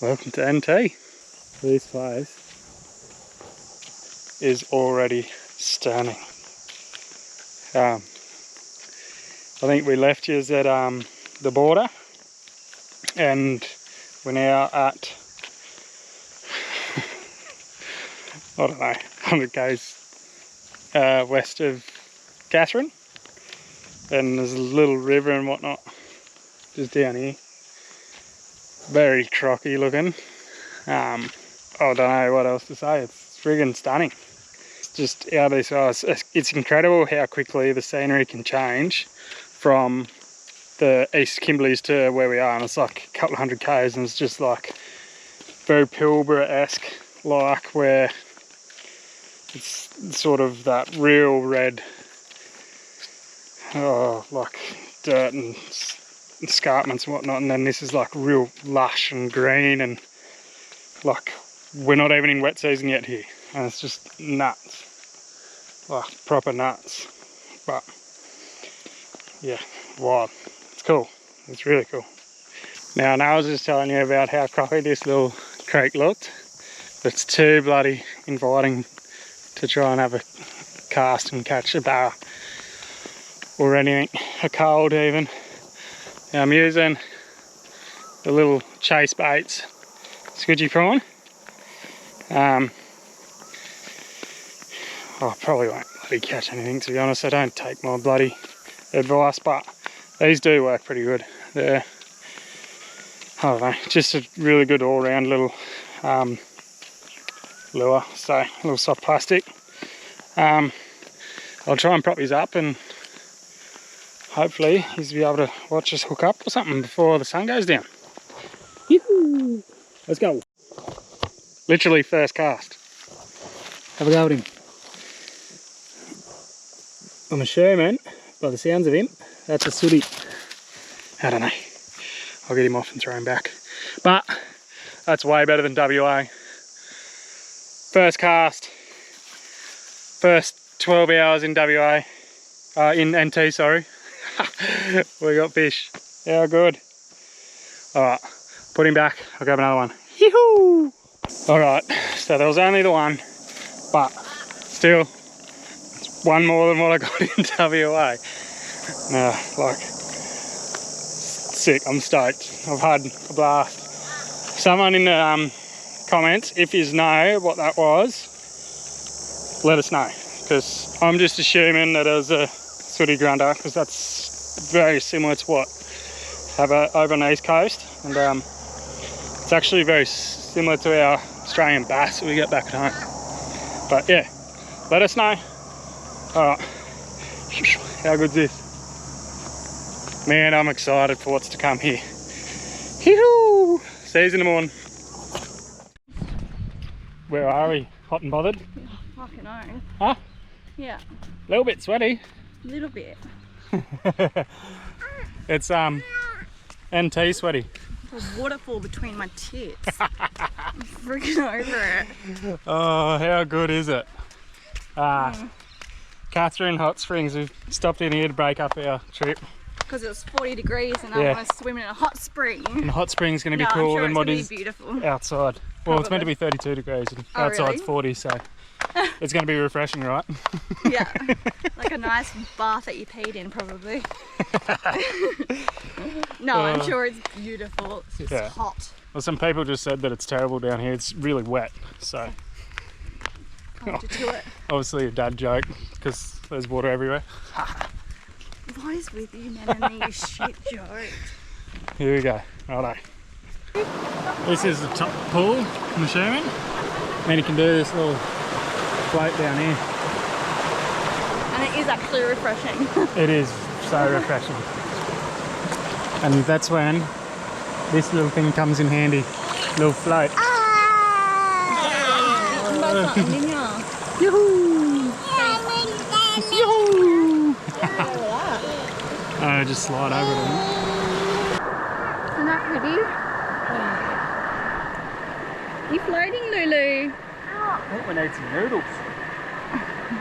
Welcome to NT. This place is already stunning. I think we left you at the border, and we're now at I don't know, 100 k's west of Katherine, and there's a little river and whatnot just down here. Very crocky looking. I don't know what else to say. It's friggin' stunning. It's just out of this eyes. It's incredible how quickly the scenery can change from the East Kimberleys to where we are, and it's like a couple of 100 k's, and it's just like very Pilbara-esque, like where it's sort of that real red, like dirt and escarpments and whatnot, and then this is like real lush and green, and like we're not even in wet season yet here, and it's just nuts, like proper nuts. But yeah, wild. It's cool. It's really cool. Now, I know I was just telling you about how crocky this little creek looked, but it's too bloody inviting to try and have a cast and catch a bar or anything, a cold even. Now, I'm using the little chase baits, squidgy prawn. I probably won't bloody catch anything, to be honest. I don't take my bloody advice, but these do work pretty good. They're, I don't know, just a really good all-round little lure. So, a little soft plastic. I'll try and prop these up, and hopefully he's be able to watch us hook up or something before the sun goes down. Yoo-hoo! Let's go. Literally first cast. Have a go at him. I'm assuming, by the sounds of him, that's a sooty. I don't know. I'll get him off and throw him back. But that's way better than WA. First cast. First 12 hours in WA. In NT, sorry. We got fish. How good. Alright, put him back. I'll grab another one. Yoo-hoo! Alright, so there was only the one, but still, it's one more than what I got in WA. Like, sick. I'm stoked. I've had a blast. Someone in the comments, if you know what that was, let us know, because I'm just assuming that it was a sooty grunter, because that's very similar to what have over on the east coast, and it's actually very similar to our Australian bass that we get back at home. But yeah, let us know. Alright, how good's this? Man, I'm excited for what's to come here. Hee-hoo! See you in the morning. Where are we? Hot and bothered? Oh, fucking oath. Huh? Yeah. A little bit sweaty. A little bit. It's NT sweaty. A waterfall between my tits. I'm freaking over it. Oh, how good is it? Katherine Hot Springs, we've stopped in here to break up our trip. Because it was 40 degrees and I want to swim in a hot spring. And the hot spring's going to be cooler than what is beautiful. Outside. Well, it's meant to be 32 degrees and outside's 40, so it's going to be refreshing, right? Yeah, like a nice bath that you peed in, probably. No, I'm sure it's beautiful. It's just hot. Well, some people just said that it's terrible down here. It's really wet, so. To it. Obviously a dad joke, because there's water everywhere. What is with you, man, and these shit jokes? Here we go. Righto. This is the top pool, I'm assuming. And you can do this little float down here. And it is actually refreshing. It is so refreshing. And that's when this little thing comes in handy. Little float. Yoo-hoo! Yoo-hoo! Oh, just slide over it. Isn't that pretty? You floating, Lulu? I think we need some noodles.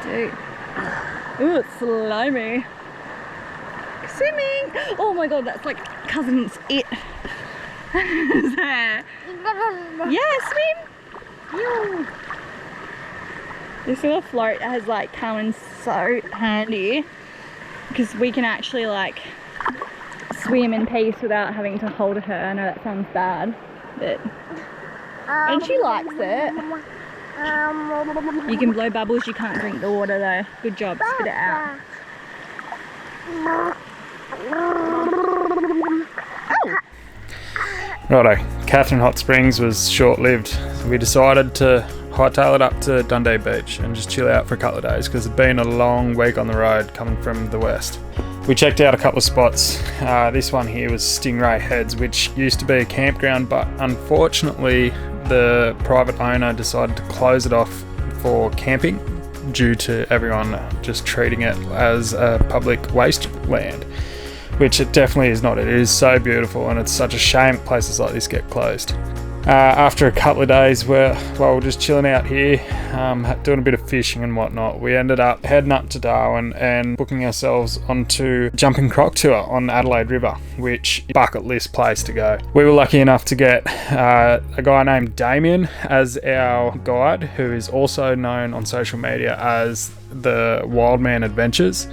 Dude. Ooh, it's slimy. Swimming! Oh my god, that's like cousin's it. There. Yeah, swim. Ew. This little float has like come in so handy because we can actually like swim in peace without having to hold her. I know that sounds bad, but and she likes it. You can blow bubbles, you can't drink the water though. Good job, spit it out. Oh. Righto, Katherine Hot Springs was short-lived. So we decided to hightail it up to Dundee Beach and just chill out for a couple of days because it's been a long week on the road coming from the west. We checked out a couple of spots. This one here was Stingray Heads, which used to be a campground, but unfortunately the private owner decided to close it off for camping due to everyone just treating it as a public wasteland, which it definitely is not. It is so beautiful and it's such a shame places like this get closed. After a couple of days we're just chilling out here, doing a bit of fishing and whatnot, we ended up heading up to Darwin and booking ourselves onto a jumping croc tour on the Adelaide River, which is a bucket list place to go. We were lucky enough to get a guy named Damien as our guide, who is also known on social media as the Wildman Adventures.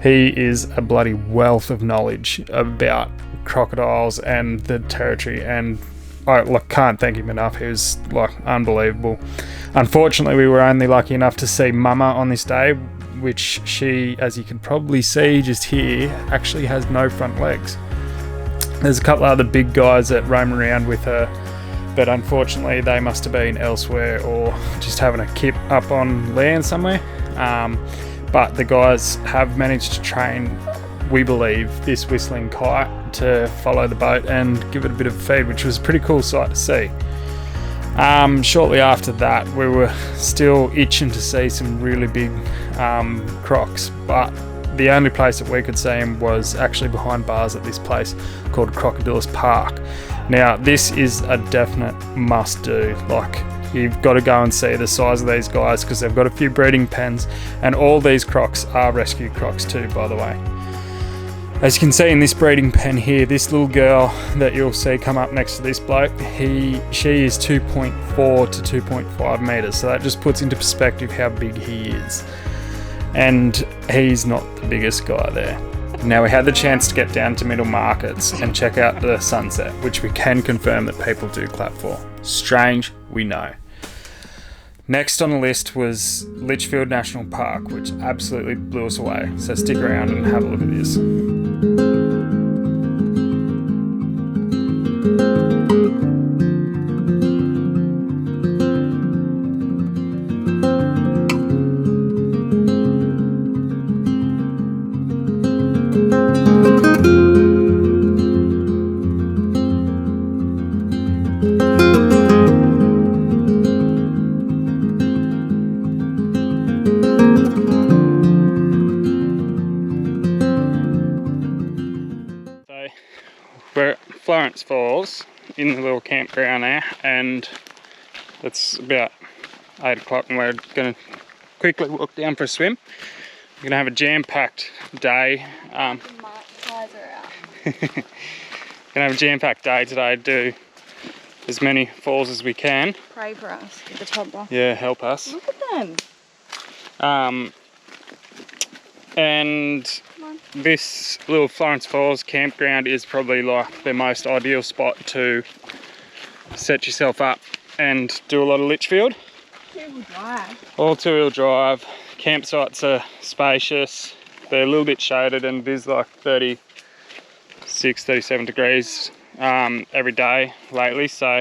He is a bloody wealth of knowledge about crocodiles and the territory, and I can't thank him enough. He was like unbelievable. Unfortunately, we were only lucky enough to see Mama on this day, which she, as you can probably see just here, actually has no front legs. There's a couple of other big guys that roam around with her, but unfortunately they must have been elsewhere or just having a kip up on land somewhere. But the guys have managed to train, we believe, this whistling kite to follow the boat and give it a bit of feed, which was a pretty cool sight to see. Shortly after that, we were still itching to see some really big crocs, but the only place that we could see them was actually behind bars at this place called Crocodile Park. Now, this is a definite must-do. Like, you've got to go and see the size of these guys because they've got a few breeding pens, and all these crocs are rescue crocs too, by the way. As you can see in this breeding pen here, this little girl that you'll see come up next to this bloke, she is 2.4 to 2.5 metres, so that just puts into perspective how big he is. And he's not the biggest guy there. Now, we had the chance to get down to Middle Markets and check out the sunset, which we can confirm that people do clap for. Strange, we know. Next on the list was Litchfield National Park, which absolutely blew us away. So stick around and have a look at this. We're at Florence Falls in the little campground there, and it's about 8 o'clock and we're going to quickly walk down for a swim. We're going to have a jam-packed day. We're going to have a jam-packed day today, do as many falls as we can. Pray for us, get the toddler. Yeah, help us. Look at them. And this little Florence Falls campground is probably like the most ideal spot to set yourself up and do a lot of Litchfield. Two-wheel drive. All two-wheel drive. Campsites are spacious. They're a little bit shaded, and there's like 36, 37 degrees every day lately. So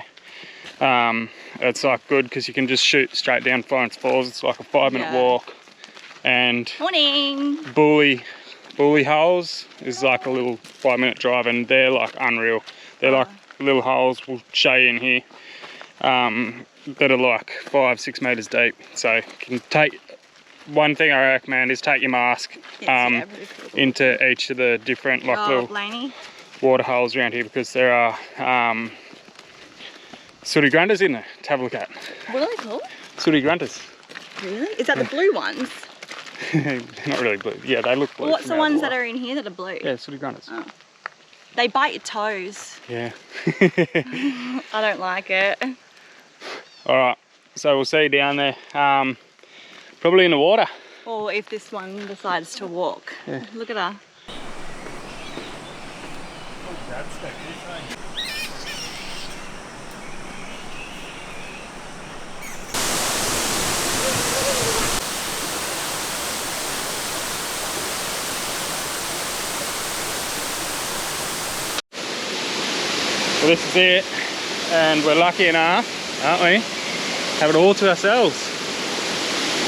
it's like good because you can just shoot straight down Florence Falls. It's like a 5-minute walk. And morning. Buley Rockhole is like a little 5-minute drive, and they're like unreal. They're like little holes, we'll show you in here, that are like 5-6 metres deep. So you can take, one thing I recommend is take your mask into each of the different like little water holes around here, because there are sooty grunters in there to have a look at. What are they called? Sooty grunters. Really? Is that the blue ones? They're not really blue. Yeah, they look blue. Well, what's the ones that are in here that are blue? Yeah, sooty grunters. Oh. They bite your toes. Yeah. I don't like it. All right, so we'll see you down there. Probably in the water. Or if this one decides to walk. Yeah. Look at her. So this is it, and we're lucky enough, aren't we, have it all to ourselves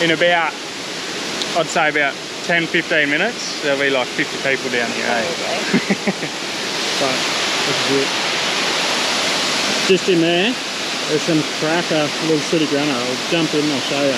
in about, I'd say about 10-15 minutes. There'll be like 50 people down here, eh? But this is it. Just in there, there's some cracker, little sooty grunter. I'll jump in and I'll show you.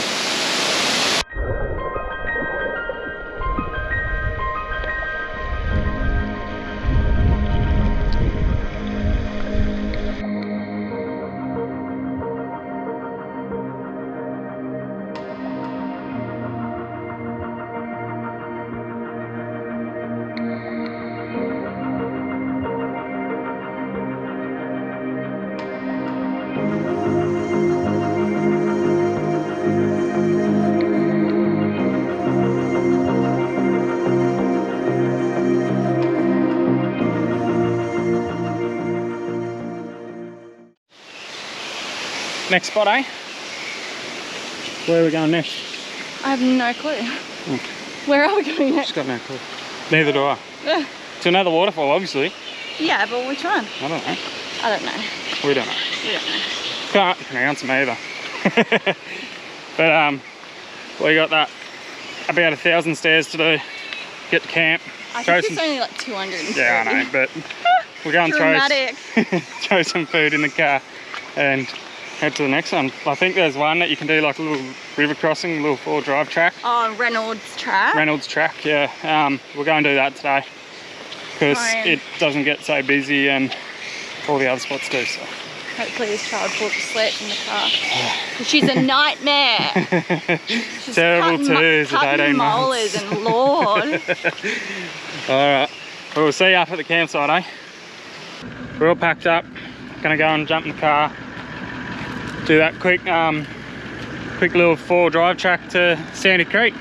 Next spot, eh? Where are we going next? I have no clue. Where are we going next? Just got no clue. Neither do I. To another waterfall, obviously. Yeah, but which one? I don't know. I don't know. We don't know. We don't know. Can't pronounce them either. But we got that about 1,000 stairs to do. Get to camp. I think it's only like 200. Yeah, I know, but we're going to throw some food in the car and head to the next one. I think there's one that you can do like a little river crossing, a little 4-drive track. Oh, Reynolds track? Reynolds track, yeah. We're going to do that today because it doesn't get so busy and all the other spots do. So hopefully this child falls asleep in the car. She's a nightmare. She's terrible twos at 18 molars months. And Lord. Alright, well, we'll see you up at the campsite, eh? We're all packed up, gonna go and jump in the car, do that quick little 4-drive track to Sandy Creek.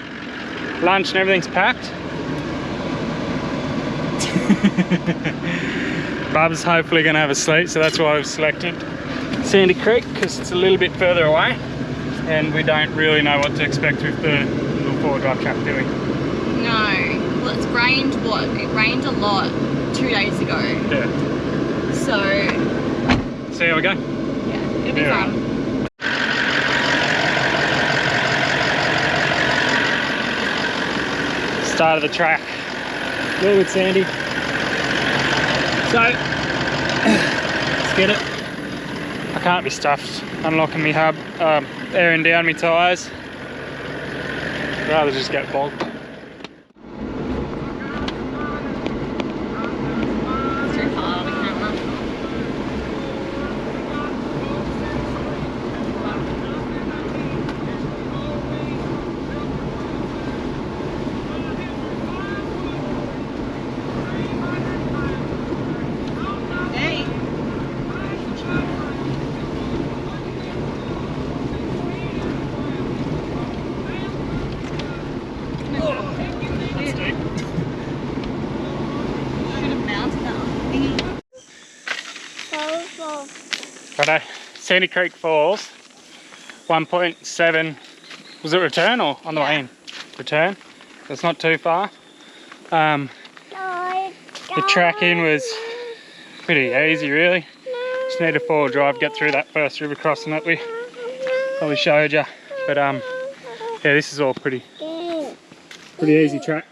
Lunch and everything's packed. Bub's hopefully gonna have a sleep, so that's why we've selected Sandy Creek, because it's a little bit further away and we don't really know what to expect with the little 4-drive track, do we? No. Well, it's rained, what? It rained a lot 2 days ago. Yeah. So see how we go? Yeah, it'll be fun. Start of the track. A little bit sandy. So, let's get it. I can't be stuffed unlocking my hub, airing down my tyres. I'd rather just get bogged. Righto, Sandy Creek Falls, 1.7, was it return or on the way in? Return, that's not too far. The track in was pretty easy really. Just need a 4-drive, get through that first river crossing that we probably showed you. But yeah, this is all pretty easy track.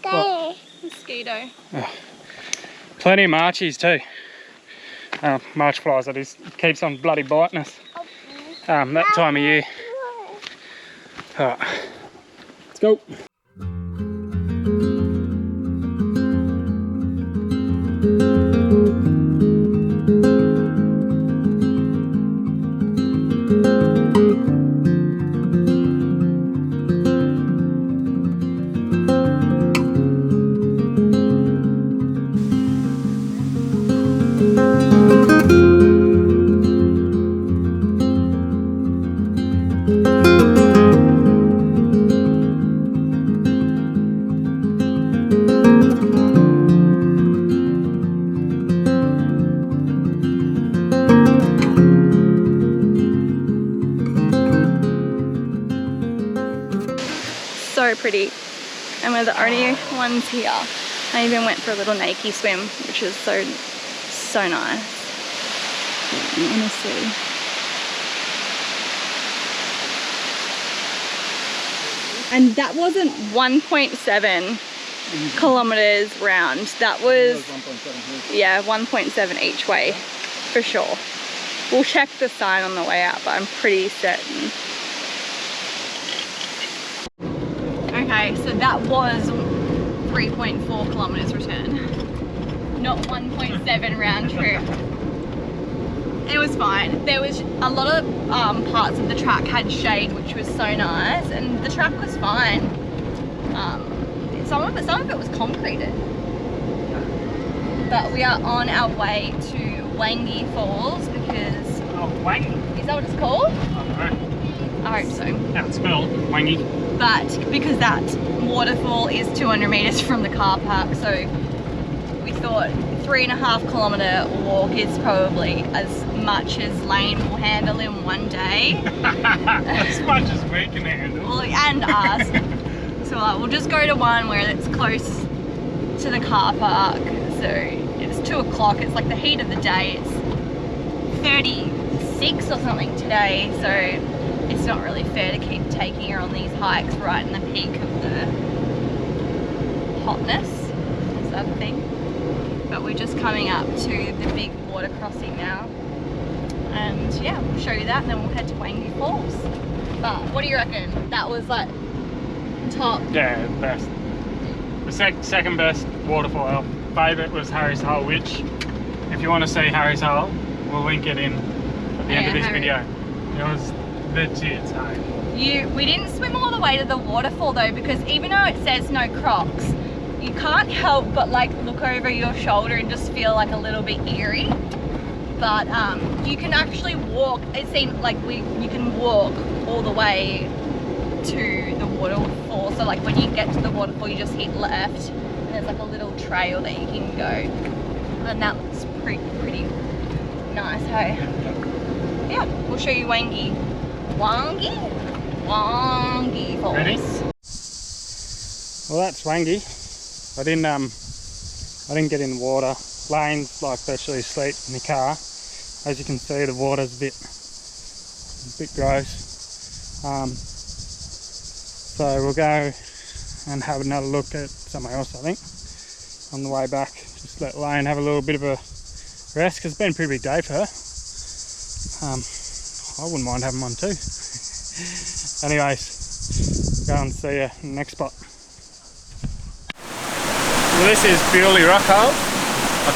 What? Mosquito. Plenty of marchies too. March flies, that is. It keeps on bloody biting us. That time of year. Alright, let's go. so pretty. And we're the only ones here. I even went for a little naked swim, which is so nice. Honestly. And that wasn't 1.7 kilometers round. That was 1.7. Yeah, 1.7 each way for sure. We'll check the sign on the way out, but I'm pretty certain. Okay, so that was 3.4 kilometers return, not 1.7 round trip. It was fine. There was a lot of parts of the track had shade, which was so nice, and the track was fine. Some of it was concreted. But we are on our way to Wangy Falls because... Oh, Wangy? Is that what it's called? I don't know. I hope so. Yeah, it's spelled Wangy. But because that waterfall is 200 meters from the car park, so we thought 3.5 kilometer walk is probably as much as Lane will handle in one day. As much as we can handle. Well, and us. So we'll just go to one where it's close to the car park. So it's 2 o'clock. It's like the heat of the day. It's 36 or something today. So it's not really fair to keep taking her on these hikes right in the peak of the hotness. Is that a thing? But we're just coming up to the big water crossing now. And yeah, we'll show you that and then we'll head to Wangy Falls. But what do you reckon? That was like top? Yeah, best. The second best waterfall. Our favourite was Harry's Hole, which if you want to see Harry's Hole, we'll link it in at the end of this video. It was legit, hey? We didn't swim all the way to the waterfall though, because even though it says no crocs, you can't help but like look over your shoulder and just feel like a little bit eerie. But you can actually walk. It seemed like you can walk all the way to the waterfall. So like when you get to the waterfall, you just hit left, and there's like a little trail that you can go, and that looks pretty nice, hey? Yeah, we'll show you Wangy Falls. Ready? Well, that's Wangy. I didn't get in the water. Lane's like virtually asleep in the car. As you can see, the water's a bit gross. So we'll go and have another look at somewhere else, I think, on the way back. Just let Lane have a little bit of a rest, because it's been a pretty big day for her. I wouldn't mind having one too. Anyways, go and see you in the next spot. Well, this is Buley Rockhole. I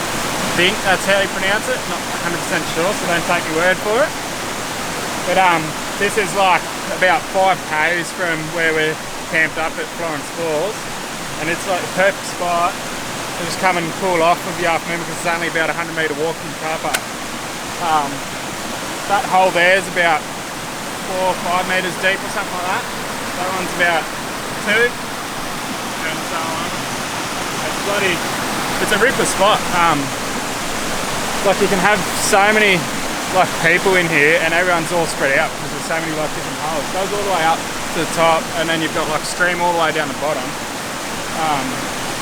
think that's how you pronounce it. Not 100% sure, so don't take my word for it. But this is like about 5 k's from where we're camped up at Florence Falls, and it's like the perfect spot to just come and cool off for the afternoon, because it's only about a 100-metre walk from the car park. That hole there is about 4 or 5 metres deep or something like that. That one's about 2, and so on. It's a ripper spot. Like you can have so many like people in here, and everyone's all spread out because there's so many like different holes. It goes all the way up to the top, and then you've got like stream all the way down the bottom.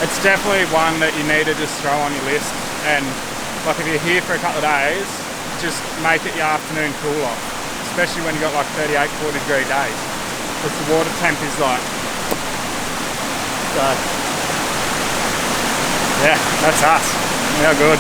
It's definitely one that you need to just throw on your list, and like if you're here for a couple of days, just make it your afternoon cool off, especially when you've got like 38, 40 degree days, because the water temp is like, so yeah, that's us. How good.